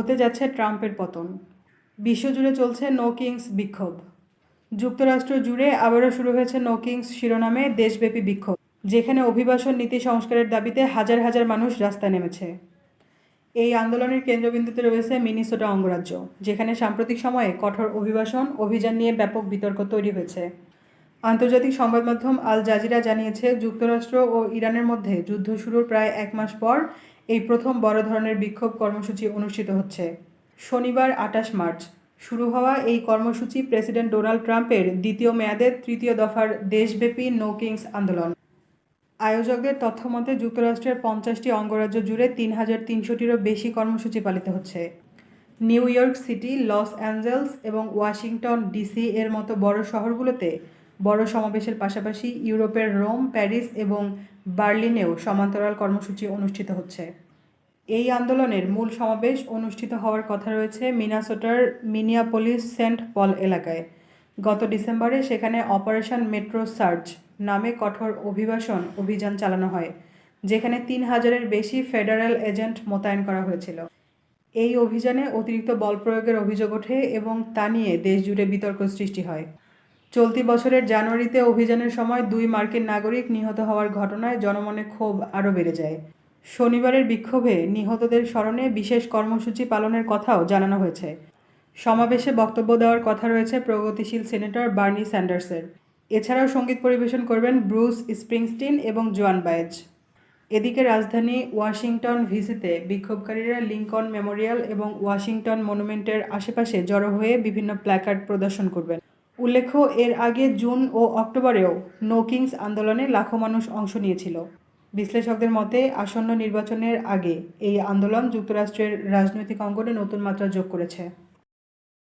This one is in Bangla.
হতে যাচ্ছে ট্রাম্পের পতন। বিশ্বজুড়ে চলছে নো কিংস বিক্ষোভ। যুক্তরাষ্ট্র জুড়ে আবারও শুরু হয়েছে নো কিংস শিরোনামে দেশব্যাপী বিক্ষোভ, যেখানে অভিবাসন নীতি সংস্কারের দাবিতে হাজার হাজার মানুষ রাস্তায় নেমেছে। এই আন্দোলনের কেন্দ্রবিন্দুতে রয়েছে মিনেসোটা অঙ্গরাজ্য, যেখানে সাম্প্রতিক সময়ে কঠোর অভিবাসন অভিযান নিয়ে ব্যাপক বিতর্ক তৈরি হয়েছে। আন্তর্জাতিক সংবাদ মাধ্যম আল জাজিরা জানিয়েছে, যুক্তরাষ্ট্র ও ইরানের মধ্যে যুদ্ধ শুরুর প্রায় 1 মাস পর এই প্রথম বড় ধরনের বিক্ষোভ কর্মসূচি অনুষ্ঠিত হচ্ছে। শনিবার 28 মার্চ শুরু হওয়া এই কর্মসূচি প্রেসিডেন্ট ডোনাল্ড ট্রাম্পের দ্বিতীয় মেয়াদের তৃতীয় দফার দেশব্যাপী নো কিংস আন্দোলন। আয়োজকদের তথ্যমতে যুক্তরাষ্ট্রের 50টি অঙ্গরাজ্য জুড়ে 3300টিরও বেশি কর্মসূচি পালিত হচ্ছে। New York City, Los Angeles এবং ওয়াশিংটন ডিসি এর মতো বড় শহরগুলোতে বড় সমাবেশের পাশাপাশি ইউরোপের রোম, প্যারিস এবং বার্লিনেও সমান্তরাল কর্মসূচি অনুষ্ঠিত হচ্ছে। এই আন্দোলনের মূল সমাবেশ অনুষ্ঠিত হওয়ার কথা রয়েছে মিনেসোটার মিনিয়াপোলিস সেন্ট পল এলাকায়। গত ডিসেম্বরে সেখানে অপারেশন মেট্রো সার্চ নামে কঠোর অভিবাসন অভিযান চালানো হয়, যেখানে 3000-এর বেশি ফেডারেল এজেন্ট মোতায়েন করা হয়েছিল। এই অভিযানে অতিরিক্ত বল প্রয়োগের অভিযোগ ওঠে এবং তা নিয়ে দেশজুড়ে বিতর্ক সৃষ্টি হয়। চলতি বছরের জানুয়ারিতে অভিযানের সময় 2 মার্কিন নাগরিক নিহত হওয়ার ঘটনায় জনমনে ক্ষোভ আরও বেড়ে যায়। শনিবারের বিক্ষোভে নিহতদের স্মরণে বিশেষ কর্মসূচি পালনের কথাও জানানো হয়েছে। সমাবেশে বক্তব্য দেওয়ার কথা রয়েছে প্রগতিশীল সিনেটর বার্নি স্যান্ডার্সের। এছাড়াও সঙ্গীত পরিবেশন করবেন ব্রুস স্প্রিংস্টিন এবং জোয়ান বায়েজ। এদিকে রাজধানী ওয়াশিংটন ডিসিতে বিক্ষোভকারীরা লিঙ্কন মেমোরিয়াল এবং ওয়াশিংটন মনুমেন্টের আশেপাশে জড়ো হয়ে বিভিন্ন প্ল্যাকার্ড প্রদর্শন করবেন। উল্লেখ্য, এর আগে জুন ও অক্টোবরেও নো কিংস আন্দোলনে লাখো মানুষ অংশ নিয়েছিল। বিশ্লেষকদের মতে, আসন্ন নির্বাচনের আগে এই আন্দোলন যুক্তরাষ্ট্রের রাজনৈতিক অঙ্গনে নতুন মাত্রা যোগ করেছে।